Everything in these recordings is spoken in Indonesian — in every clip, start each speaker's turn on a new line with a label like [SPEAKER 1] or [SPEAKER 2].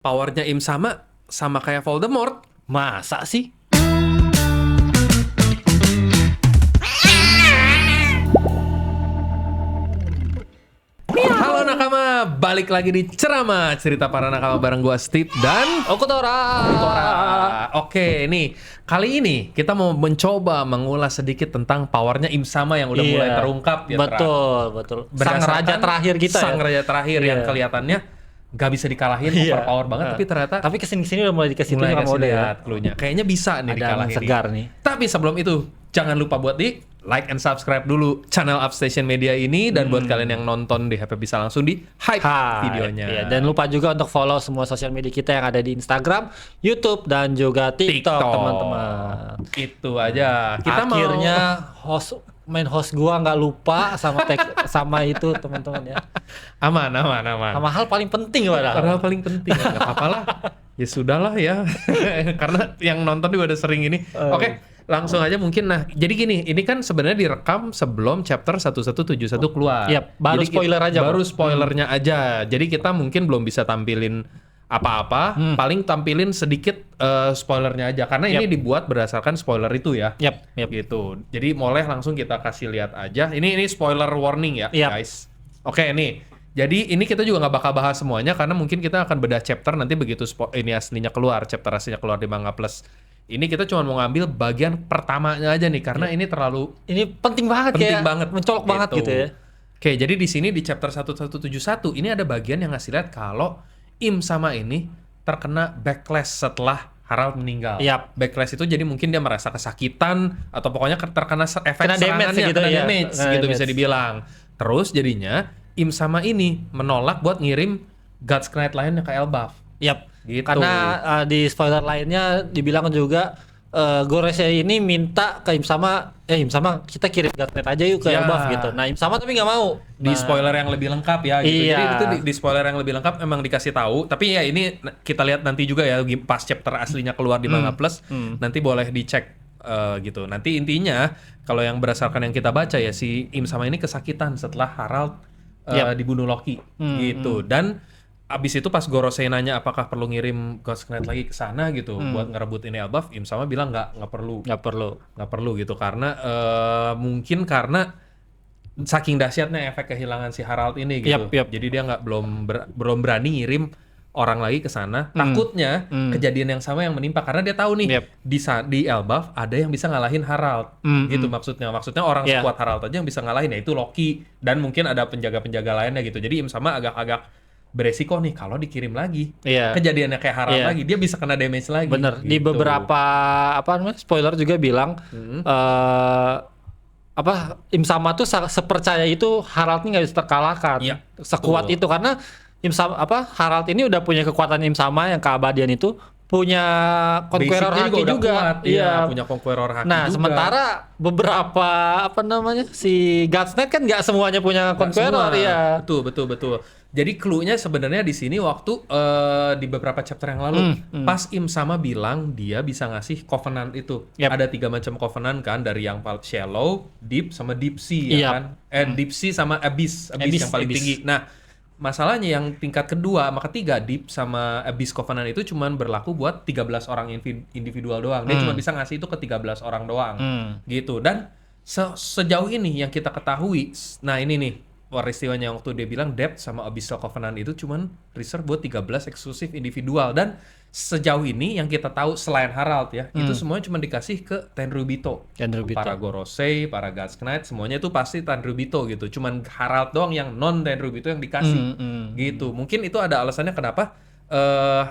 [SPEAKER 1] Powernya Im sama kayak Voldemort.
[SPEAKER 2] Masa sih?
[SPEAKER 1] Halo nakama, balik lagi di Ceramah Cerita Para Nakama bareng gua Steve dan
[SPEAKER 2] Okutora.
[SPEAKER 1] Oke, nih kali ini kita mau mencoba mengulas sedikit tentang powernya Im Sama yang udah mulai terungkap ya.
[SPEAKER 2] Betul. Sang raja terakhir kita
[SPEAKER 1] Sang
[SPEAKER 2] ya.
[SPEAKER 1] raja terakhir yang kelihatannya nggak bisa dikalahin, overpower banget, tapi ternyata
[SPEAKER 2] Tapi kesini udah mulai dikasih
[SPEAKER 1] mulai
[SPEAKER 2] tuh
[SPEAKER 1] kasih
[SPEAKER 2] sama Oda ya.
[SPEAKER 1] lihat clue-nya. Kayaknya bisa nih
[SPEAKER 2] Ada
[SPEAKER 1] dikalahin.
[SPEAKER 2] segar nih.
[SPEAKER 1] Tapi sebelum itu, jangan lupa buat di like and subscribe dulu channel Upstation Media ini, dan buat kalian yang nonton di HP bisa langsung di hype videonya.
[SPEAKER 2] Iya, dan lupa juga untuk follow semua sosial media kita yang ada di Instagram, YouTube, dan juga TikTok, teman-teman.
[SPEAKER 1] Itu aja. Kita
[SPEAKER 2] Akhirnya main host gua nggak lupa sama itu teman-teman ya.
[SPEAKER 1] aman.
[SPEAKER 2] Sama hal paling penting padahal.
[SPEAKER 1] Padahal paling penting, nggak apa-apa lah. Ya sudahlah ya, karena yang nonton juga udah sering ini. Oke, langsung aja mungkin. Nah, jadi gini, ini kan sebenarnya direkam sebelum chapter 1171 keluar.
[SPEAKER 2] Yap, baru
[SPEAKER 1] Jadi
[SPEAKER 2] spoiler aja,
[SPEAKER 1] baru
[SPEAKER 2] Bang.
[SPEAKER 1] spoilernya aja. Jadi kita mungkin belum bisa tampilin apa-apa, paling tampilin sedikit spoilernya aja. Karena ini dibuat berdasarkan spoiler itu ya.
[SPEAKER 2] Yap.
[SPEAKER 1] Gitu. Jadi boleh langsung kita kasih lihat aja. Ini spoiler warning ya,
[SPEAKER 2] Yap.
[SPEAKER 1] guys. Oke, nih. Jadi ini kita juga nggak bakal bahas semuanya karena mungkin kita akan bedah chapter nanti begitu ini aslinya keluar, chapter aslinya keluar di Manga Plus. Ini kita cuma mau ngambil bagian pertamanya aja nih karena ini terlalu
[SPEAKER 2] Ini penting banget mencolok banget gitu ya.
[SPEAKER 1] Oke, jadi di sini di chapter 1171 ini ada bagian yang ngasih lihat kalau Im Sama ini terkena backlash setelah Harald meninggal.
[SPEAKER 2] Yap.
[SPEAKER 1] Backlash itu jadi mungkin dia merasa kesakitan atau pokoknya terkena efek
[SPEAKER 2] Kena damage
[SPEAKER 1] serangannya,
[SPEAKER 2] gitu
[SPEAKER 1] kena
[SPEAKER 2] ya.
[SPEAKER 1] damage
[SPEAKER 2] Kena
[SPEAKER 1] gitu
[SPEAKER 2] damage.
[SPEAKER 1] bisa dibilang. Terus jadinya Im Sama ini menolak buat ngirim God's Knight lainnya ke Elbaf.
[SPEAKER 2] Yap.
[SPEAKER 1] Gitu.
[SPEAKER 2] Karena di spoiler lainnya dibilang juga Gorosei ini minta ke Im Sama kita kirim Godnet aja yuk ke
[SPEAKER 1] Ya.
[SPEAKER 2] Elbaf gitu. Nah Im Sama tapi nggak mau.
[SPEAKER 1] Di spoiler yang lebih lengkap ya gitu.
[SPEAKER 2] Iya.
[SPEAKER 1] Jadi itu di spoiler yang lebih lengkap emang dikasih tahu. Tapi ya ini kita lihat nanti juga ya pas chapter aslinya keluar di Manga Plus. Nanti boleh dicek gitu. Nanti intinya kalau yang berdasarkan yang kita baca ya si Im Sama ini kesakitan setelah Harald dibunuh Loki gitu. Dan abis itu pas Gorosei nanya apakah perlu ngirim God's Knight lagi ke sana gitu buat ngerebut ini Elbaf, Im Sama bilang nggak perlu. Nggak perlu gitu karena mungkin karena saking dahsyatnya efek kehilangan si Harald ini gitu.
[SPEAKER 2] Yap.
[SPEAKER 1] Jadi dia belum berani ngirim orang lagi ke sana. Takutnya kejadian yang sama yang menimpa karena dia tahu nih di Elbaf ada yang bisa ngalahin Harald. Gitu maksudnya. Maksudnya orang sekuat Harald aja yang bisa ngalahin, yaitu Loki dan mungkin ada penjaga-penjaga lainnya gitu. Jadi Im Sama agak beresiko nih kalau dikirim lagi. Kejadiannya kayak Harald lagi, dia bisa kena damage lagi.
[SPEAKER 2] Bener.
[SPEAKER 1] Gitu.
[SPEAKER 2] Di beberapa spoiler juga bilang Im Sama tuh sepercaya itu Harald ini nggak bisa terkalahkan.
[SPEAKER 1] Iya,
[SPEAKER 2] Sekuat itu karena Harald ini udah punya kekuatan Im Sama yang keabadian itu, punya Conqueror
[SPEAKER 1] Basicnya
[SPEAKER 2] Haki
[SPEAKER 1] udah
[SPEAKER 2] juga.
[SPEAKER 1] kuat, punya Conqueror Haki
[SPEAKER 2] Nah,
[SPEAKER 1] juga.
[SPEAKER 2] sementara beberapa si God's Knight kan nggak semuanya punya Conqueror ya.
[SPEAKER 1] Betul. Jadi clue-nya sebenarnya di sini waktu di beberapa chapter yang lalu pas Im Sama bilang dia bisa ngasih Covenant itu. Ada 3 macam Covenant kan, dari yang shallow, deep sama deep sea ya kan. Deep sea sama abyss yang paling tinggi. Nah, masalahnya yang tingkat kedua sama ketiga deep sama abyss Covenant itu cuman berlaku buat 13 orang individual doang. Dia cuma bisa ngasih itu ke 13 orang doang. Gitu. Dan sejauh ini yang kita ketahui, nah ini nih peristiwanya waktu dia bilang Depth sama Abyssal Covenant itu cuman reserve buat 13 eksklusif individual. Dan sejauh ini yang kita tahu selain Harald ya, itu semuanya cuma dikasih ke Tenryubito. Para Gorosei, para God's Knight, semuanya itu pasti Tenryubito gitu. Cuman Harald doang yang non Tenryubito yang dikasih. Gitu. Mungkin itu ada alasannya kenapa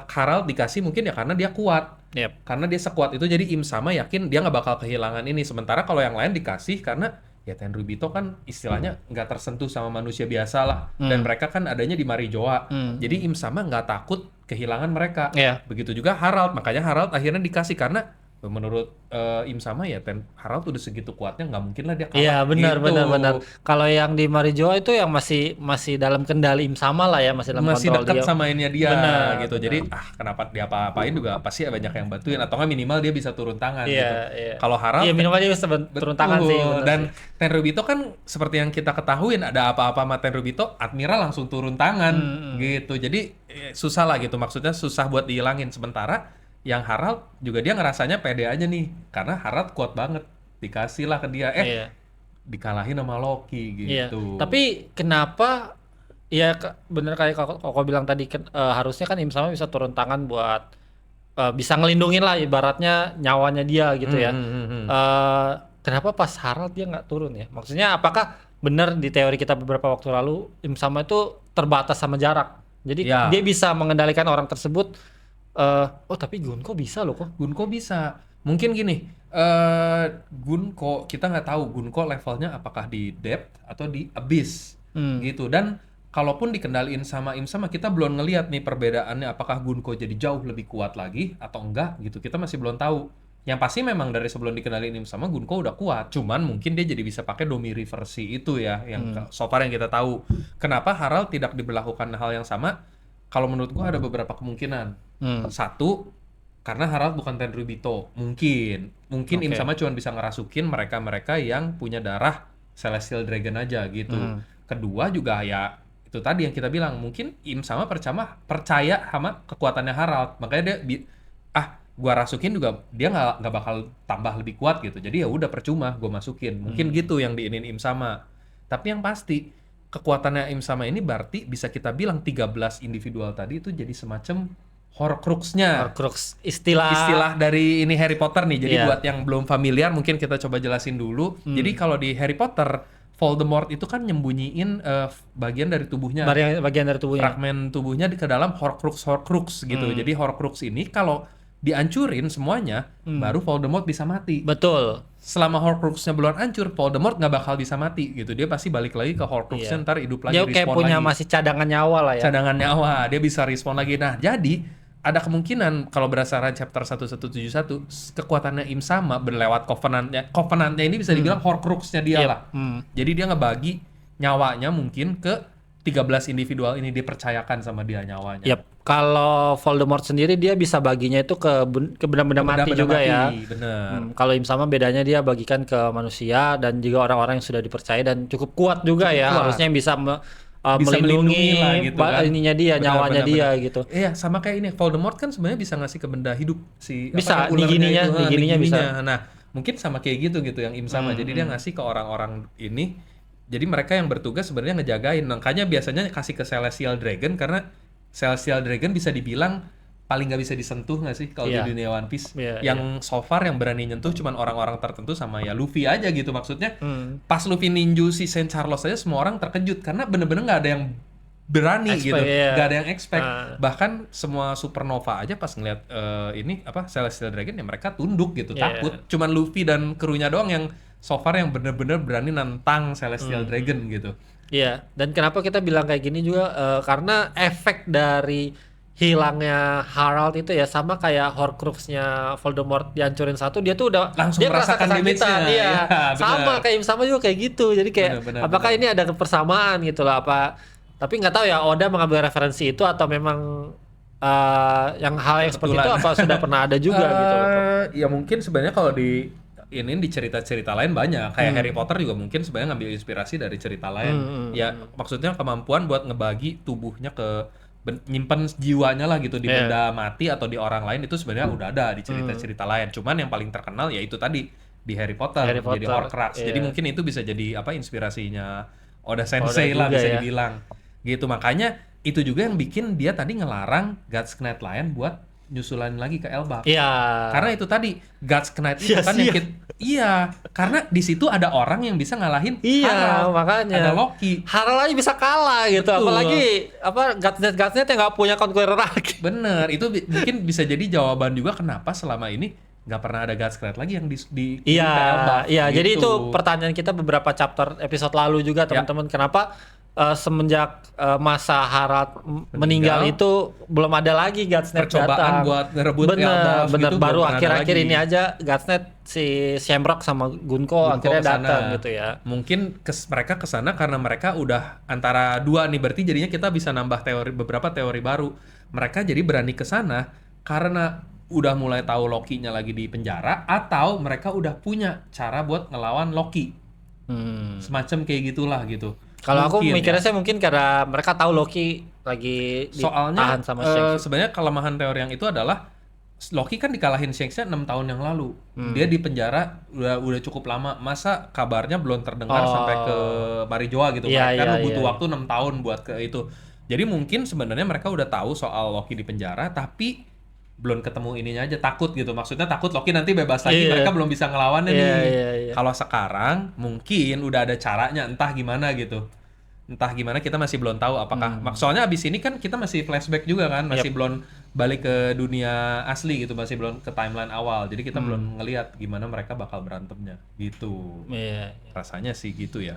[SPEAKER 1] Harald dikasih, mungkin ya karena dia kuat. Karena dia sekuat itu jadi Im Sama yakin dia nggak bakal kehilangan ini. Sementara kalau yang lain dikasih karena ya Tenryubito kan istilahnya nggak tersentuh sama manusia biasa lah, dan mereka kan adanya di Marijoa. Jadi Im Sama nggak takut kehilangan mereka. Begitu juga Harald, makanya Harald akhirnya dikasih karena menurut Im sama ya Harald udah segitu kuatnya, nggak mungkin lah dia kalah.
[SPEAKER 2] Iya benar
[SPEAKER 1] gitu.
[SPEAKER 2] benar. Kalau yang di Marijoa itu yang masih dalam kendali Im sama lah ya, masih dalam
[SPEAKER 1] Masih
[SPEAKER 2] kontrol
[SPEAKER 1] dekat
[SPEAKER 2] dia.
[SPEAKER 1] sama ini dia
[SPEAKER 2] Benar,
[SPEAKER 1] gitu.
[SPEAKER 2] benar.
[SPEAKER 1] Jadi kenapa dia apa-apain juga pasti banyak yang bantuin, atau nggak minimal dia bisa turun tangan
[SPEAKER 2] Iya,
[SPEAKER 1] gitu.
[SPEAKER 2] iya.
[SPEAKER 1] Kalau Harald
[SPEAKER 2] Iya minimal dia bisa turun tangan sih.
[SPEAKER 1] betul.
[SPEAKER 2] Benar
[SPEAKER 1] Dan
[SPEAKER 2] sih.
[SPEAKER 1] Tenryubito kan seperti yang kita ketahuin, ada apa-apa sama Tenryubito, Admiral langsung turun tangan gitu. Jadi susah lah gitu, maksudnya susah buat dihilangin. Sementara yang Harald juga dia ngerasanya pede aja nih, karena Harald kuat banget, dikasih lah ke dia,
[SPEAKER 2] Iya.
[SPEAKER 1] dikalahin sama Loki
[SPEAKER 2] Iya.
[SPEAKER 1] gitu.
[SPEAKER 2] Tapi kenapa ya bener kayak Koko bilang tadi harusnya kan Im sama bisa turun tangan buat bisa ngelindungin lah ibaratnya nyawanya dia gitu ya. Kenapa pas Harald dia nggak turun ya? Maksudnya apakah benar di teori kita beberapa waktu lalu Im sama itu terbatas sama jarak. Jadi
[SPEAKER 1] Ya.
[SPEAKER 2] dia bisa mengendalikan orang tersebut. Tapi Gunko bisa loh kok.
[SPEAKER 1] Gunko bisa. Mungkin gini, Gunko kita nggak tahu Gunko levelnya apakah di depth atau di abyss gitu. Dan kalaupun dikendaliin sama Im sama, kita belum ngelihat nih perbedaannya, apakah Gunko jadi jauh lebih kuat lagi atau enggak gitu. Kita masih belum tahu. Yang pasti memang dari sebelum dikendaliin Im sama, Gunko udah kuat. Cuman mungkin dia jadi bisa pakai Domi Reversi itu ya, yang so far yang kita tahu. Kenapa Harald tidak diberlakukan hal yang sama? Kalau menurut gua ada beberapa kemungkinan. Satu, karena Harald bukan Tenryubito. Mungkin Im sama cuma bisa ngerasukin mereka-mereka yang punya darah Celestial Dragon aja gitu. Kedua juga ya itu tadi yang kita bilang, mungkin Im sama percaya sama kekuatannya Harald. Makanya dia gua rasukin juga dia nggak bakal tambah lebih kuat gitu. Jadi ya udah percuma gua masukin. Mungkin gitu yang diinin Im sama. Tapi yang pasti kekuatannya Im sama ini berarti bisa kita bilang 13 individual tadi itu jadi semacam Horcrux-nya.
[SPEAKER 2] Horcrux istilah
[SPEAKER 1] dari ini Harry Potter nih. Jadi
[SPEAKER 2] Iya.
[SPEAKER 1] buat yang belum familiar mungkin kita coba jelasin dulu. Jadi kalau di Harry Potter, Voldemort itu kan nyembunyiin bagian dari tubuhnya.
[SPEAKER 2] bagian dari tubuhnya.
[SPEAKER 1] Fragmen tubuhnya ke dalam Horcrux gitu. Jadi Horcrux ini kalau dihancurin semuanya, baru Voldemort bisa mati.
[SPEAKER 2] Betul.
[SPEAKER 1] Selama Horcrux-nya belum hancur, Voldemort nggak bakal bisa mati gitu. Dia pasti balik lagi ke Horcrux-nya, ntar hidup lagi,
[SPEAKER 2] Dia kayak
[SPEAKER 1] respawn
[SPEAKER 2] punya
[SPEAKER 1] lagi.
[SPEAKER 2] masih cadangan nyawa lah ya.
[SPEAKER 1] Cadangan nyawa, dia bisa respawn lagi. Nah, jadi ada kemungkinan kalau berdasarkan chapter 1171, kekuatannya Im sama berlewat Covenant-nya. Covenant-nya ini bisa dibilang Horcrux-nya dia lah. Jadi dia ngebagi nyawanya mungkin ke 13 individual ini, dipercayakan sama dia nyawanya.
[SPEAKER 2] Yap. Kalau Voldemort sendiri dia bisa baginya itu ke benda-benda mati juga ya.
[SPEAKER 1] Bener.
[SPEAKER 2] Kalau Im sama bedanya dia bagikan ke manusia dan juga orang-orang yang sudah dipercaya dan cukup kuat juga ya.
[SPEAKER 1] kuat.
[SPEAKER 2] Harusnya yang bisa
[SPEAKER 1] Bisa melindungi
[SPEAKER 2] melindungi
[SPEAKER 1] lah gitu kan.
[SPEAKER 2] ininya dia,
[SPEAKER 1] Benar,
[SPEAKER 2] nyawanya
[SPEAKER 1] benar,
[SPEAKER 2] dia
[SPEAKER 1] benar.
[SPEAKER 2] gitu.
[SPEAKER 1] Iya, sama kayak ini Voldemort kan sebenarnya bisa ngasih ke benda hidup si
[SPEAKER 2] Bisa,
[SPEAKER 1] yang ulernya
[SPEAKER 2] digininya,
[SPEAKER 1] itu,
[SPEAKER 2] digininya bisa.
[SPEAKER 1] Nah, mungkin sama kayak gitu yang Im sama. Jadi dia ngasih ke orang-orang ini. Jadi mereka yang bertugas sebenarnya ngejagain. Makanya biasanya kasih ke Celestial Dragon, karena Celestial Dragon bisa dibilang paling nggak bisa disentuh nggak sih kalau
[SPEAKER 2] Iya.
[SPEAKER 1] di dunia One Piece.
[SPEAKER 2] Iya,
[SPEAKER 1] Yang so far yang berani nyentuh cuman orang-orang tertentu sama ya Luffy aja gitu. Maksudnya pas Luffy ninju si Saint Charles aja semua orang terkejut karena bener-bener nggak ada yang berani
[SPEAKER 2] Expect,
[SPEAKER 1] gitu,
[SPEAKER 2] iya.
[SPEAKER 1] nggak ada yang expect. Bahkan semua supernova aja pas ngeliat Celestial Dragon ya mereka tunduk gitu,
[SPEAKER 2] Iya.
[SPEAKER 1] takut. Cuman Luffy dan krunya doang yang so far yang bener-bener berani nantang Celestial Dragon gitu.
[SPEAKER 2] Iya, dan kenapa kita bilang kayak gini juga karena efek dari hilangnya Harald itu ya sama kayak Horcrux-nya Voldemort dihancurin satu, dia tuh udah
[SPEAKER 1] Langsung
[SPEAKER 2] dia ngerasa
[SPEAKER 1] merasakan
[SPEAKER 2] kesakitan.
[SPEAKER 1] damage-nya.
[SPEAKER 2] Iya,
[SPEAKER 1] Iya,
[SPEAKER 2] sama
[SPEAKER 1] benar.
[SPEAKER 2] kayak sama juga kayak gitu. Jadi kayak
[SPEAKER 1] Benar,
[SPEAKER 2] apakah
[SPEAKER 1] benar.
[SPEAKER 2] ini ada kebersamaan gitu lah apa? Tapi nggak tahu ya Oda mengambil referensi itu atau memang yang hal yang seperti itu
[SPEAKER 1] Kebetulan.
[SPEAKER 2] apa sudah pernah ada juga gitu loh.
[SPEAKER 1] Ya mungkin sebenarnya kalau di cerita-cerita lain banyak, kayak Harry Potter juga mungkin sebenarnya ngambil inspirasi dari cerita lain. Ya maksudnya kemampuan buat ngebagi tubuhnya ke nyimpen jiwanya lah gitu di
[SPEAKER 2] Iya.
[SPEAKER 1] benda mati atau di orang lain, itu sebenarnya udah ada di cerita-cerita lain. Cuman yang paling terkenal ya itu tadi di Harry Potter,
[SPEAKER 2] Harry
[SPEAKER 1] jadi
[SPEAKER 2] Potter,
[SPEAKER 1] Horcrux.
[SPEAKER 2] iya.
[SPEAKER 1] Jadi mungkin itu bisa jadi inspirasinya Oda Sensei lah
[SPEAKER 2] juga
[SPEAKER 1] bisa
[SPEAKER 2] ya.
[SPEAKER 1] dibilang. Gitu, makanya itu juga yang bikin dia tadi ngelarang God's Knight Lion buat nyusulin lagi ke Elbaf.
[SPEAKER 2] Iya.
[SPEAKER 1] Karena itu tadi God's Knight itu kan yang
[SPEAKER 2] Sia-sia.
[SPEAKER 1] iya, karena di situ ada orang yang bisa ngalahin
[SPEAKER 2] Iya,
[SPEAKER 1] Harald.
[SPEAKER 2] makanya.
[SPEAKER 1] Ada Loki.
[SPEAKER 2] Harald aja bisa kalah gitu,
[SPEAKER 1] Betul.
[SPEAKER 2] apalagi Gutsnet yang nggak punya conqueror lagi.
[SPEAKER 1] Bener, itu mungkin bisa jadi jawaban juga kenapa selama ini nggak pernah ada God's Knight lagi yang di
[SPEAKER 2] Iya,
[SPEAKER 1] ke Elbaf,
[SPEAKER 2] iya.
[SPEAKER 1] gitu.
[SPEAKER 2] Jadi itu pertanyaan kita beberapa chapter episode lalu juga teman-teman. Kenapa semenjak masa Harald meninggal itu belum ada lagi Gutsnet
[SPEAKER 1] percobaan
[SPEAKER 2] datang.
[SPEAKER 1] buat ngerebut Eldaf
[SPEAKER 2] Bener,
[SPEAKER 1] gitu,
[SPEAKER 2] baru
[SPEAKER 1] belum pernah ada
[SPEAKER 2] akhir-akhir
[SPEAKER 1] lagi.
[SPEAKER 2] ini aja Gutsnet si Shamrock sama Gunko akhirnya
[SPEAKER 1] kesana.
[SPEAKER 2] datang gitu ya.
[SPEAKER 1] Mungkin mereka kesana karena mereka udah antara dua nih, berarti jadinya kita bisa nambah beberapa teori baru. Mereka jadi berani kesana karena udah mulai tahu Loki-nya lagi di penjara, atau mereka udah punya cara buat ngelawan Loki. Semacam kayak gitulah gitu.
[SPEAKER 2] Kalau aku
[SPEAKER 1] Mungkin
[SPEAKER 2] mikirnya
[SPEAKER 1] ya.
[SPEAKER 2] saya mungkin karena mereka tahu Loki lagi
[SPEAKER 1] Soalnya
[SPEAKER 2] ditahan sama Shanks.
[SPEAKER 1] sebenarnya kelemahan teori yang itu adalah Loki kan dikalahin Shanks-nya 6 tahun yang lalu. Dia di penjara udah cukup lama. Masa kabarnya belum terdengar sampai ke Marijoa gitu.
[SPEAKER 2] Iya,
[SPEAKER 1] Mereka kan
[SPEAKER 2] iya,
[SPEAKER 1] butuh
[SPEAKER 2] iya.
[SPEAKER 1] waktu 6 tahun buat ke itu. Jadi mungkin sebenarnya mereka udah tahu soal Loki di penjara, tapi belum ketemu ininya aja, takut gitu. Maksudnya takut Loki nanti bebas lagi,
[SPEAKER 2] Iya.
[SPEAKER 1] mereka belum bisa ngelawannya
[SPEAKER 2] Iya,
[SPEAKER 1] nih.
[SPEAKER 2] iya.
[SPEAKER 1] Kalau sekarang mungkin udah ada caranya, entah gimana gitu. Entah gimana, kita masih belum tahu apakah. Soalnya abis ini kan kita masih flashback juga kan, masih belum balik ke dunia asli gitu, masih belum ke timeline awal. Jadi kita belum ngelihat gimana mereka bakal berantemnya gitu.
[SPEAKER 2] Iya.
[SPEAKER 1] Rasanya sih gitu ya.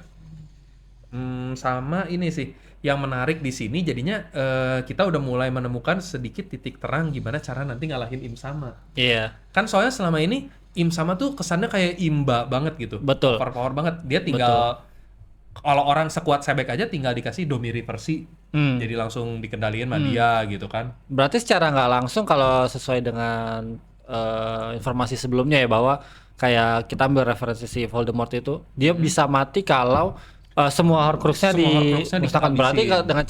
[SPEAKER 1] Sama ini sih yang menarik di sini jadinya kita udah mulai menemukan sedikit titik terang gimana cara nanti ngalahin Im Sama.
[SPEAKER 2] Iya.
[SPEAKER 1] Kan soalnya selama ini Im Sama tuh kesannya kayak imba banget gitu.
[SPEAKER 2] Betul.
[SPEAKER 1] Power banget. Dia tinggal kalau orang sekuat Sebek aja tinggal dikasih Domi Reversi. Jadi langsung dikendaliin sama dia gitu kan.
[SPEAKER 2] Berarti secara nggak langsung kalau sesuai dengan informasi sebelumnya ya, bahwa kayak kita ambil referensi si Voldemort itu, dia bisa mati kalau semua Horcruxnya dimusnahkan. Berarti dengan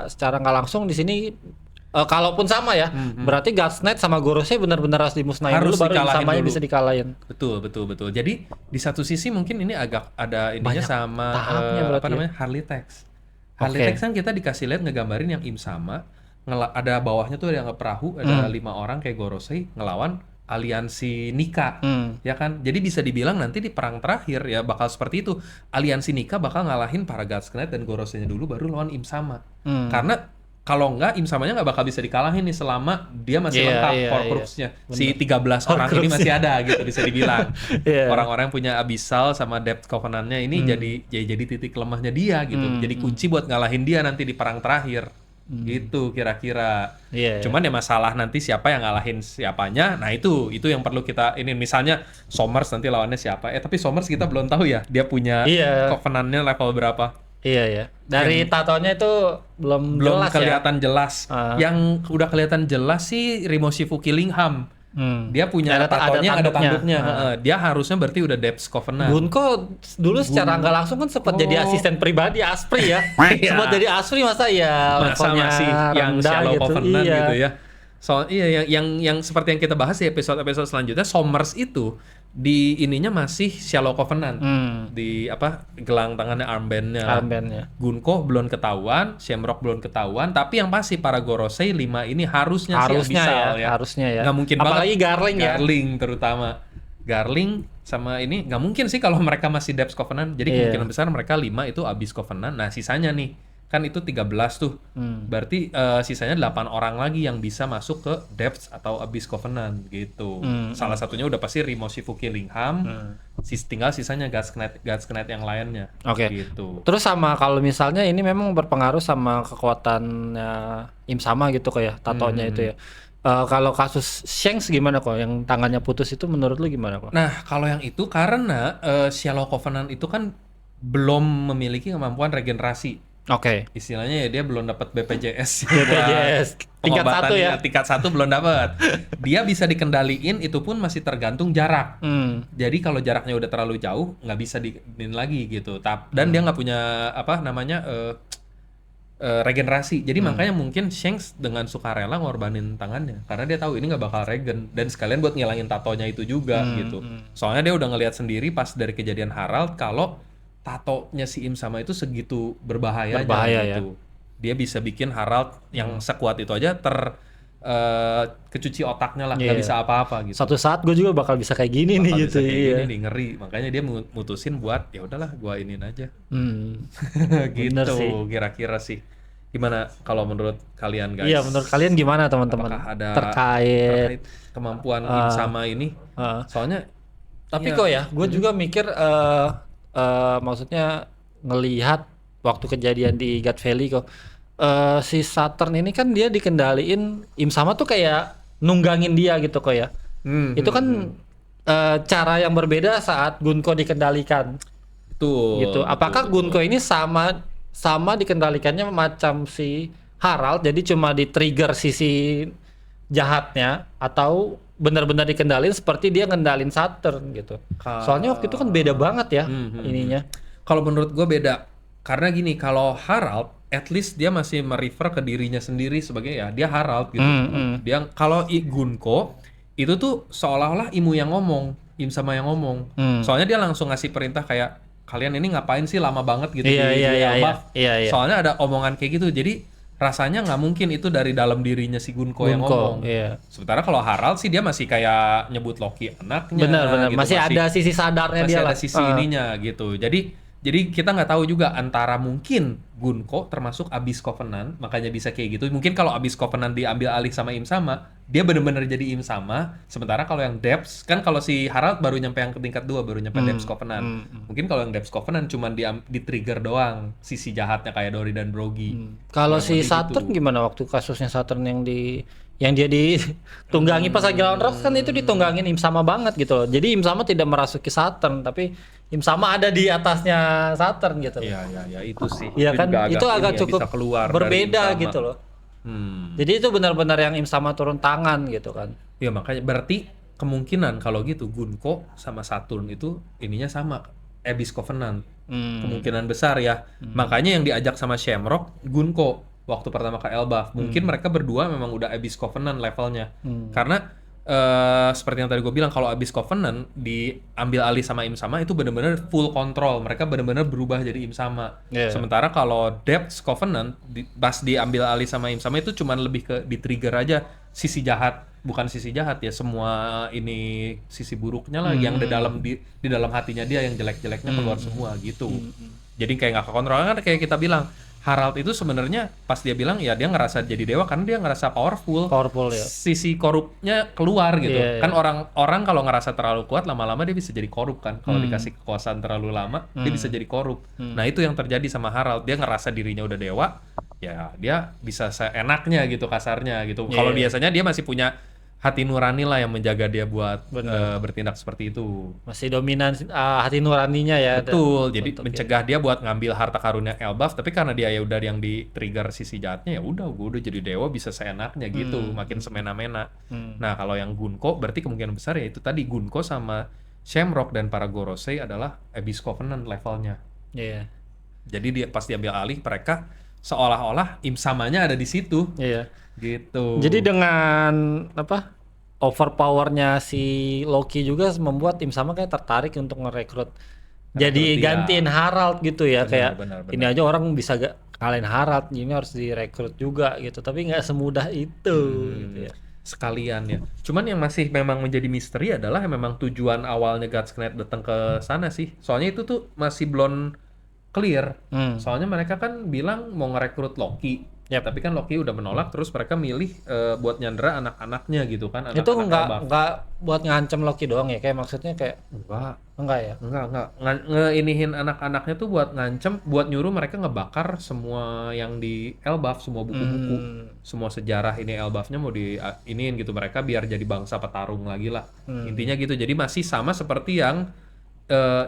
[SPEAKER 2] secara nggak langsung di sini kalaupun sama ya, berarti Gutsnet sama Gorosei benar-benar harus dimusnahin
[SPEAKER 1] Harus
[SPEAKER 2] dulu baru
[SPEAKER 1] dikalahin
[SPEAKER 2] samanya
[SPEAKER 1] dulu.
[SPEAKER 2] bisa dikalahin.
[SPEAKER 1] Betul. Jadi di satu sisi mungkin ini agak ada ininya
[SPEAKER 2] Banyak
[SPEAKER 1] sama
[SPEAKER 2] tahapnya berarti
[SPEAKER 1] apa
[SPEAKER 2] ya?
[SPEAKER 1] namanya Harley Tex. Harley Tex kan kita dikasih lihat ngegambarin yang Im Sama, ada bawahnya tuh ada yang perahu, ada 5 orang kayak Gorosei ngelawan aliansi Nika. Ya kan? Jadi bisa dibilang nanti di perang terakhir ya bakal seperti itu. Aliansi Nika bakal ngalahin para Gutsnet dan Gorosei-nya dulu baru lawan Im Sama. Karena kalau enggak, Im Samanya nggak bakal bisa dikalahin nih selama dia masih lengkap Horcruxnya. Si 13 orang ini masih ada gitu bisa dibilang. Orang-orang yang punya Abyssal sama Depth Covenant-nya ini jadi titik lemahnya dia gitu. Jadi kunci buat ngalahin dia nanti di perang terakhir. Gitu kira-kira. Cuman ya masalah nanti siapa yang ngalahin siapanya. Nah itu yang perlu kita ini, misalnya Somers nanti lawannya siapa. Tapi Somers kita belum tahu ya dia punya Covenant-nya level berapa.
[SPEAKER 2] Iya. Dari tatonya itu belum jelas
[SPEAKER 1] kelihatan
[SPEAKER 2] ya.
[SPEAKER 1] jelas. Yang udah kelihatan jelas sih Rimoshifu Killingham. Dia punya tatonya ada tanduknya. Dia harusnya berarti udah Depth Covenant.
[SPEAKER 2] Gunko dulu secara nggak langsung kan sempat jadi asisten pribadi Asprey ya. Sempat jadi Asprey masa levelnya
[SPEAKER 1] masih yang Shallow
[SPEAKER 2] gitu.
[SPEAKER 1] Covenant gitu ya. Yang seperti yang kita bahas di episode selanjutnya, Somers itu di ininya masih Shallow Covenant. Di gelang tangannya armbandnya. Gunko belum ketahuan, Shamrock belum ketahuan, tapi yang pasti para Gorosei 5 ini harusnya Abyssal ya.
[SPEAKER 2] Harusnya ya.
[SPEAKER 1] Nggak mungkin
[SPEAKER 2] apalagi
[SPEAKER 1] banget.
[SPEAKER 2] Garling ya.
[SPEAKER 1] Garling terutama. Garling sama ini nggak mungkin sih kalau mereka masih Depth Covenant. Jadi kemungkinan besar mereka 5 itu Abyss Covenant. Nah, sisanya nih kan itu 13 tuh. Berarti sisanya 8 orang lagi yang bisa masuk ke Depths atau Abyss Covenant gitu. Salah satunya udah pasti Rimoshifu Killingham. Tinggal sisanya Gutsnet yang lainnya. Gitu.
[SPEAKER 2] Terus sama kalau misalnya ini memang berpengaruh sama kekuatannya Im Sama gitu kok ya, tatonya itu ya. Kalau kasus Shanks gimana kok yang tangannya putus itu, menurut lu gimana kok?
[SPEAKER 1] Nah, kalau yang itu karena Shallow Covenant itu kan belum memiliki kemampuan regenerasi. Istilahnya ya dia belum dapat BPJS.
[SPEAKER 2] Tingkat 1 ya.
[SPEAKER 1] Tingkat 1 belum dapat. Dia bisa dikendaliin, itu pun masih tergantung jarak. Jadi kalau jaraknya udah terlalu jauh nggak bisa diinin lagi gitu. Dan dia nggak punya regenerasi. Jadi makanya mungkin Shanks dengan sukarela ngorbanin tangannya karena dia tahu ini nggak bakal regen, dan sekalian buat ngilangin tatonya itu juga gitu. Soalnya dia udah ngelihat sendiri pas dari kejadian Harald kalau tatonya si Im Sama itu segitu berbahaya gitu. Dia bisa bikin Harald yang sekuat itu aja kecuci otaknya lah, nggak bisa apa-apa gitu.
[SPEAKER 2] Suatu saat gue juga bakal bisa kayak gini nih gitu.
[SPEAKER 1] Gini nih, ngeri. Makanya dia mutusin buat ya udahlah gua iniin aja. Gitu kira-kira sih. Gimana kalau menurut kalian guys?
[SPEAKER 2] Iya, menurut kalian gimana teman-teman?
[SPEAKER 1] Apakah ada
[SPEAKER 2] terkait
[SPEAKER 1] kemampuan Im Sama ini? Soalnya
[SPEAKER 2] tapi kok ya, gue juga mikir maksudnya ngelihat waktu kejadian di God Valley kok. Si Saturn ini kan dia dikendaliin Im Sama tuh kayak nunggangin dia gitu kok ya. Itu kan cara yang berbeda saat Gunko dikendalikan.
[SPEAKER 1] Betul.
[SPEAKER 2] Gitu. Apakah Gunko ini sama dikendalikannya macam si Harald, jadi cuma di-trigger sisi jahatnya, atau benar-benar dikendalin seperti dia ngendalin Saturn gitu. Soalnya waktu itu kan beda banget ya ininya.
[SPEAKER 1] Kalau menurut gue beda. Karena gini, kalau Harald, at least dia masih merefer ke dirinya sendiri sebagai ya dia Harald gitu. Dia kalau Gunko itu tuh seolah-olah Imu yang ngomong, Im Sama yang ngomong. Soalnya dia langsung ngasih perintah kayak kalian ini ngapain sih lama banget gitu di Elbaf. Soalnya ada omongan kayak gitu. Jadi rasanya nggak mungkin itu dari dalam dirinya si Gunko yang ngomong. Sementara kalau Harald sih dia masih kayak nyebut Loki anaknya.
[SPEAKER 2] Benar.
[SPEAKER 1] Gitu.
[SPEAKER 2] Masih ada sisi sadarnya dia lah.
[SPEAKER 1] Masih ada sisi ininya gitu. Jadi kita nggak tahu juga antara mungkin Gunko termasuk abis Covenant, makanya bisa kayak gitu. Mungkin kalau abis Covenant diambil alih sama Im Sama, dia bener-bener jadi Im Sama. Sementara kalau yang Depths, kan kalau si Harald baru nyampe yang ke tingkat 2, baru nyampe Depths Covenant. Mungkin kalau yang Depths Covenant cuma di-trigger doang sisi jahatnya kayak Dory dan Brogy.
[SPEAKER 2] Kalau si Saturn gitu. Gimana waktu kasusnya Saturn yang dia ditunggangi pas lagi lawan Rox kan itu ditunggangin Im Sama banget gitu loh. Jadi Im Sama tidak merasuki Saturn, tapi Im Sama ada di atasnya Saturn gitu loh.
[SPEAKER 1] Iya itu sih.
[SPEAKER 2] Iya kan itu agak cukup berbeda gitu loh. Jadi itu benar-benar yang Im Sama turun tangan gitu kan.
[SPEAKER 1] Iya makanya berarti kemungkinan kalau gitu Gunko sama Saturn itu ininya sama, Abyss Covenant. Kemungkinan besar ya. Makanya yang diajak sama Shamrock Gunko waktu pertama ke Elbaf. Mungkin mereka berdua memang udah Abyss Covenant levelnya. Karena seperti yang tadi gue bilang, kalau Abyss Covenant diambil alih sama Im Sama itu benar-benar full control. Mereka benar-benar berubah jadi Im Sama. Sementara kalau Depths Covenant pas diambil alih sama Im Sama itu cuma lebih ke di-trigger aja sisi jahat. Bukan sisi jahat ya, semua ini sisi buruknya lah yang di dalam hatinya dia, yang jelek-jeleknya keluar semua gitu. Jadi kayak nggak kekontrol. Kan kayak kita bilang Harald itu sebenarnya pas dia bilang ya dia ngerasa jadi dewa karena dia ngerasa powerful ya. Sisi korupnya keluar gitu. Kan orang kalau ngerasa terlalu kuat lama-lama dia bisa jadi korup kan. Kalau dikasih kekuasaan terlalu lama dia bisa jadi korup. Nah itu yang terjadi sama Harald. Dia ngerasa dirinya udah dewa, ya dia bisa seenaknya gitu kasarnya gitu. Kalau biasanya dia masih punya hati nurani lah yang menjaga dia buat bertindak seperti itu.
[SPEAKER 2] Masih dominan hati nuraninya ya.
[SPEAKER 1] Betul. Jadi mencegah dia buat ngambil harta karunnya Elbaf, tapi karena dia ya udah yang di-trigger sisi jahatnya, ya udah gue udah jadi dewa bisa seenaknya gitu, makin semena-mena. Nah, kalau yang Gunko berarti kemungkinan besar ya itu tadi Gunko sama Shamrock dan para Gorosei adalah Abyss Covenant levelnya. Jadi dia pas diambil alih mereka seolah-olah Im Samanya ada di situ. Gitu.
[SPEAKER 2] Jadi dengan overpowernya si Loki juga membuat Im Sama kayak tertarik untuk ngerekrut jadi gantiin Harald gitu ya. Benar. Ini aja orang bisa kalahin Harald, ini harus direkrut juga gitu, tapi nggak semudah itu gitu ya.
[SPEAKER 1] Sekalian ya. Cuman yang masih memang menjadi misteri adalah memang tujuan awalnya God's Knight datang ke sana sih. Soalnya itu tuh masih belum clear. Soalnya mereka kan bilang mau ngerekrut Loki. Tapi kan Loki udah menolak, terus mereka milih buat nyandera anak-anaknya gitu kan.
[SPEAKER 2] Itu nggak buat ngancem Loki doang ya? Kayak maksudnya kayak enggak ya?
[SPEAKER 1] Enggak. Ngeinihin anak-anaknya tuh buat ngancem, buat nyuruh mereka ngebakar semua yang di Elbaf, semua buku-buku, semua sejarah ini Elbafnya mau diiniin gitu, mereka biar jadi bangsa petarung lagi lah. Intinya gitu. Jadi masih sama seperti yang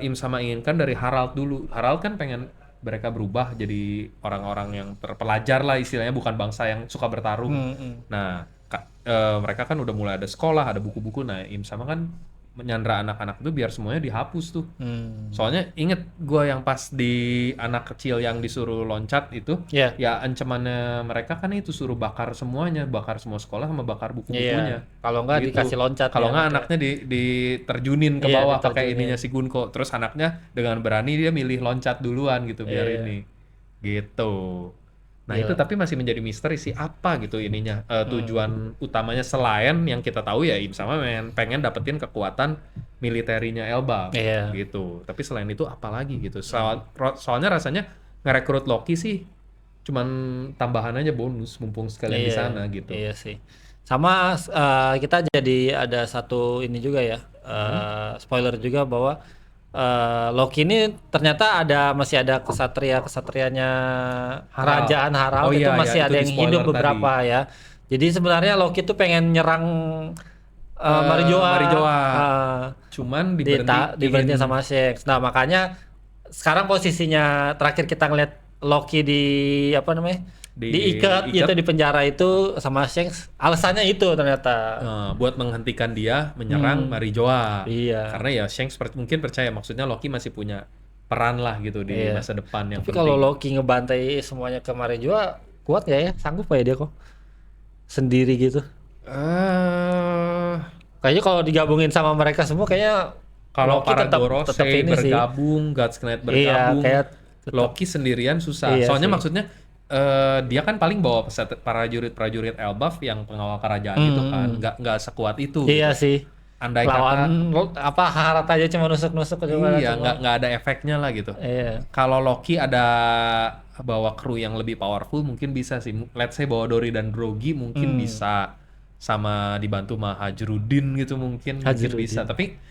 [SPEAKER 1] Im Sama inginkan dari Harald dulu. Harald kan pengen mereka berubah jadi orang-orang yang terpelajar lah istilahnya, bukan bangsa yang suka bertarung. Nah, mereka kan udah mulai ada sekolah, ada buku-buku. Nah, Im Sama kan menyandra anak-anak itu biar semuanya dihapus tuh. Soalnya inget gue yang pas di anak kecil yang disuruh loncat itu, ya ancamannya mereka kan itu suruh bakar semuanya, bakar semua sekolah sama bakar buku-bukunya.
[SPEAKER 2] Kalau nggak gitu. Dikasih loncat.
[SPEAKER 1] Kalau nggak anaknya diterjunin ke bawah pakai ininya si Gunko. Terus anaknya dengan berani dia milih loncat duluan gitu biar ini. Gitu. Nah itu tapi masih menjadi misteri sih apa gitu ininya tujuan utamanya selain yang kita tahu ya Im Sama pengen dapetin kekuatan militerinya Elbaf gitu. Tapi selain itu apa lagi gitu. Soalnya rasanya ngerekrut Loki sih cuman tambahan aja bonus mumpung sekalian di sana gitu.
[SPEAKER 2] Iya sih. Sama kita jadi ada satu ini juga ya spoiler juga bahwa Loki ini ternyata masih ada kesatrianya kerajaan Harald
[SPEAKER 1] Oh
[SPEAKER 2] itu
[SPEAKER 1] iya,
[SPEAKER 2] masih
[SPEAKER 1] iya,
[SPEAKER 2] ada
[SPEAKER 1] itu di
[SPEAKER 2] yang
[SPEAKER 1] spoiler
[SPEAKER 2] hidup beberapa
[SPEAKER 1] tadi.
[SPEAKER 2] ya. Jadi sebenarnya Loki itu pengen nyerang Marijoa,
[SPEAKER 1] Marijoa. Cuman
[SPEAKER 2] diberhentiin
[SPEAKER 1] diberhentiin.
[SPEAKER 2] sama Shanks. Nah makanya sekarang posisinya terakhir kita ngeliat Loki di apa namanya diikat gitu
[SPEAKER 1] Diikat
[SPEAKER 2] di penjara itu sama Shanks. Alasannya itu ternyata.
[SPEAKER 1] buat menghentikan dia menyerang Marijoa.
[SPEAKER 2] Iya.
[SPEAKER 1] Karena ya Shanks mungkin percaya maksudnya Loki masih punya peran lah gitu di
[SPEAKER 2] Iya.
[SPEAKER 1] masa depan yang
[SPEAKER 2] Tapi kalau
[SPEAKER 1] penting.
[SPEAKER 2] Loki ngebantai semuanya ke Marijoa, kuat nggak ya? Sanggup nggak ya dia kok? Sendiri gitu.
[SPEAKER 1] eh
[SPEAKER 2] Kayaknya kalau digabungin sama mereka semua, kayaknya
[SPEAKER 1] Kalau
[SPEAKER 2] Loki
[SPEAKER 1] para
[SPEAKER 2] tetap
[SPEAKER 1] Gorosei
[SPEAKER 2] ini sih.
[SPEAKER 1] bergabung, God's Knight
[SPEAKER 2] Iya,
[SPEAKER 1] bergabung,
[SPEAKER 2] kayak tetap.
[SPEAKER 1] Loki sendirian susah.
[SPEAKER 2] Iya
[SPEAKER 1] Soalnya
[SPEAKER 2] sih.
[SPEAKER 1] maksudnya dia kan paling bawa prajurit-prajurit Elbaf yang pengawal kerajaan gitu kan, nggak sekuat itu
[SPEAKER 2] Iya
[SPEAKER 1] gitu.
[SPEAKER 2] sih.
[SPEAKER 1] Andai kata
[SPEAKER 2] Lawan apa Harald aja cuma nusuk-nusuk
[SPEAKER 1] iya nggak ada efeknya lah gitu.
[SPEAKER 2] Iya.
[SPEAKER 1] Kalau Loki ada bawa kru yang lebih powerful mungkin bisa sih. Let's say bawa Dori dan Drogi mungkin bisa sama dibantu sama Hajrudin gitu mungkin bisa. Tapi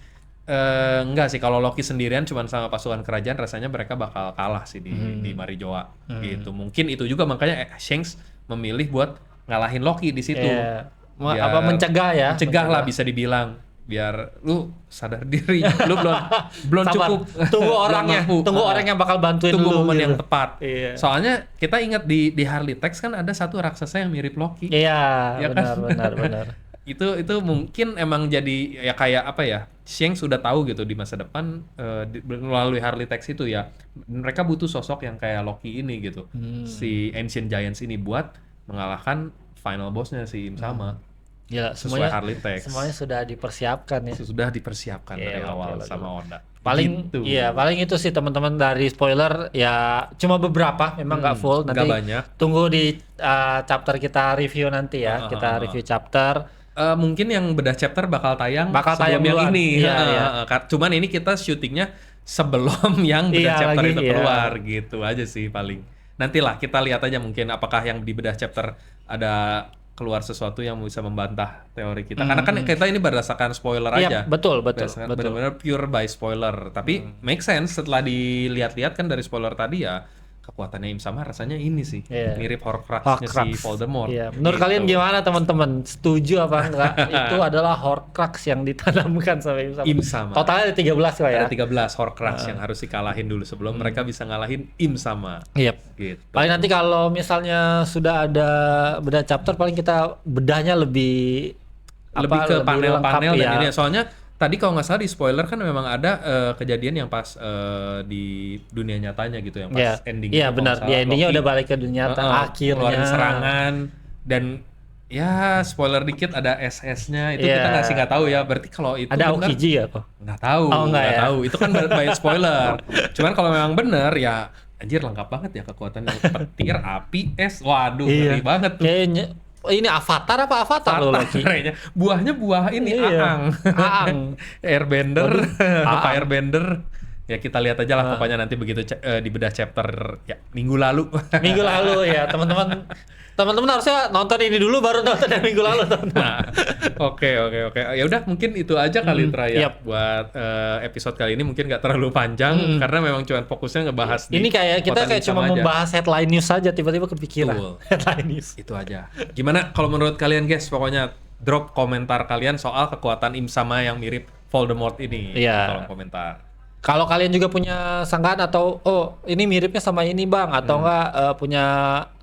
[SPEAKER 1] enggak sih kalau Loki sendirian cuman sama pasukan kerajaan rasanya mereka bakal kalah sih di Marijoa gitu. Mungkin itu juga makanya Shanks memilih buat ngalahin Loki di situ.
[SPEAKER 2] Iya.
[SPEAKER 1] Biar
[SPEAKER 2] Apa mencegah ya?
[SPEAKER 1] mencegah lah bisa dibilang biar lu sadar diri lu belum
[SPEAKER 2] Sabar.
[SPEAKER 1] cukup
[SPEAKER 2] Tunggu
[SPEAKER 1] belum
[SPEAKER 2] orangnya,
[SPEAKER 1] mampu.
[SPEAKER 2] tunggu orang yang bakal bantuin
[SPEAKER 1] Tunggu
[SPEAKER 2] lu
[SPEAKER 1] momen
[SPEAKER 2] gitu.
[SPEAKER 1] yang tepat.
[SPEAKER 2] Iya.
[SPEAKER 1] Soalnya kita ingat di Harley Text kan ada satu raksasa yang mirip Loki.
[SPEAKER 2] Iya,
[SPEAKER 1] Ya kan?
[SPEAKER 2] benar.
[SPEAKER 1] Itu mungkin emang jadi ya kayak apa ya? Shanks sudah tahu gitu di masa depan melalui Harley Text itu ya. Mereka butuh sosok yang kayak Loki ini gitu. Si Ancient Giants ini buat mengalahkan final bossnya si Im Sama.
[SPEAKER 2] Gila,
[SPEAKER 1] Sesuai Harley Text.
[SPEAKER 2] semuanya sudah dipersiapkan ya.
[SPEAKER 1] Sudah dipersiapkan dari
[SPEAKER 2] Iya,
[SPEAKER 1] awal
[SPEAKER 2] oke,
[SPEAKER 1] sama Oda.
[SPEAKER 2] Paling
[SPEAKER 1] Gitu.
[SPEAKER 2] iya, paling itu sih teman-teman dari spoiler ya cuma beberapa memang nggak full nanti
[SPEAKER 1] nggak banyak.
[SPEAKER 2] tunggu di chapter kita review nanti ya. Kita review chapter.
[SPEAKER 1] Mungkin yang bedah chapter bakal tayang sebelum yang
[SPEAKER 2] duluan.
[SPEAKER 1] ini.
[SPEAKER 2] Iya.
[SPEAKER 1] Cuman ini kita syutingnya sebelum yang bedah
[SPEAKER 2] Iya,
[SPEAKER 1] chapter
[SPEAKER 2] lagi,
[SPEAKER 1] itu
[SPEAKER 2] iya.
[SPEAKER 1] keluar gitu aja sih paling. Nantilah kita lihat aja mungkin apakah yang di bedah chapter ada keluar sesuatu yang bisa membantah teori kita. Karena kan kita ini berdasarkan spoiler
[SPEAKER 2] Iya,
[SPEAKER 1] aja.
[SPEAKER 2] betul.
[SPEAKER 1] Benar-benar pure by spoiler. Tapi make sense setelah dilihat-lihat kan dari spoiler tadi ya kekuatannya Im Sama rasanya ini sih
[SPEAKER 2] Iya.
[SPEAKER 1] mirip Horcrux-nya si Voldemort.
[SPEAKER 2] Iya. Menurut
[SPEAKER 1] Gitu.
[SPEAKER 2] kalian gimana teman-teman? Setuju apa enggak? Itu adalah Horcrux yang ditanamkan sama Im Sama.
[SPEAKER 1] Im Sama.
[SPEAKER 2] Totalnya ada 13 kok ya.
[SPEAKER 1] Ada 13 Horcrux yang harus dikalahin dulu sebelum mereka bisa ngalahin Im Sama.
[SPEAKER 2] Iya.
[SPEAKER 1] Gitu.
[SPEAKER 2] Paling nanti kalau misalnya sudah ada bedah chapter paling kita bedahnya lebih
[SPEAKER 1] Lebih ke panel-panel
[SPEAKER 2] lengkap,
[SPEAKER 1] dan
[SPEAKER 2] ya.
[SPEAKER 1] ini. Soalnya tadi kalau nggak salah di spoiler kan memang ada kejadian yang pas di dunia nyatanya gitu yang pas ending.
[SPEAKER 2] Iya benar. Di endingnya udah balik ke dunia nyata akhirnya.
[SPEAKER 1] Keluarin serangan dan ya spoiler dikit ada SS-nya itu
[SPEAKER 2] Iya.
[SPEAKER 1] kita nggak tahu ya. Berarti kalau itu
[SPEAKER 2] Ada
[SPEAKER 1] bener,
[SPEAKER 2] Aokiji ya kok?
[SPEAKER 1] nggak tahu.
[SPEAKER 2] Oh, nggak ya?
[SPEAKER 1] Tahu. Itu kan by spoiler. Cuman kalau memang bener ya anjir lengkap banget ya kekuatannya petir, api, es. Waduh, ngeri banget tuh.
[SPEAKER 2] Kayaknya ini Avatar apa Avatar loh Loki?
[SPEAKER 1] Kayaknya buahnya buah ini
[SPEAKER 2] Iya.
[SPEAKER 1] Aang. Airbender, Airbender. Ya kita lihat aja lah pokoknya nanti begitu di bedah chapter ya minggu lalu.
[SPEAKER 2] Minggu lalu ya teman-teman harusnya nonton ini dulu baru nonton yang minggu lalu teman-teman.
[SPEAKER 1] Nah, oke. Ya udah mungkin itu aja kali Tra ya
[SPEAKER 2] Yap.
[SPEAKER 1] buat episode kali ini mungkin nggak terlalu panjang karena memang cuma fokusnya ngebahas
[SPEAKER 2] Ini kayak kita kayak cuma membahas headline news saja tiba-tiba kepikiran.
[SPEAKER 1] Betul.
[SPEAKER 2] Headline news.
[SPEAKER 1] Itu aja. Gimana kalau menurut kalian guys? Pokoknya drop komentar kalian soal kekuatan Im Sama yang mirip Voldemort ini di
[SPEAKER 2] Iya.
[SPEAKER 1] kolom komentar.
[SPEAKER 2] Kalau kalian juga punya sangkaan atau ini miripnya sama ini Bang atau enggak punya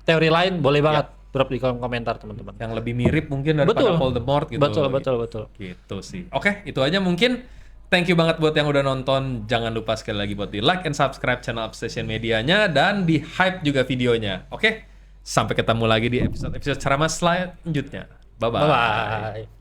[SPEAKER 2] teori lain boleh banget drop di kolom komentar teman-teman.
[SPEAKER 1] Yang lebih mirip mungkin daripada Voldemort gitu.
[SPEAKER 2] Betul.
[SPEAKER 1] Gitu sih. Oke, itu aja mungkin. Thank you banget buat yang udah nonton. Jangan lupa sekali lagi buat di like and subscribe channel Obsession Medianya dan di hype juga videonya. Oke? Sampai ketemu lagi di episode ceramah selanjutnya. Bye-bye.
[SPEAKER 2] Bye-bye.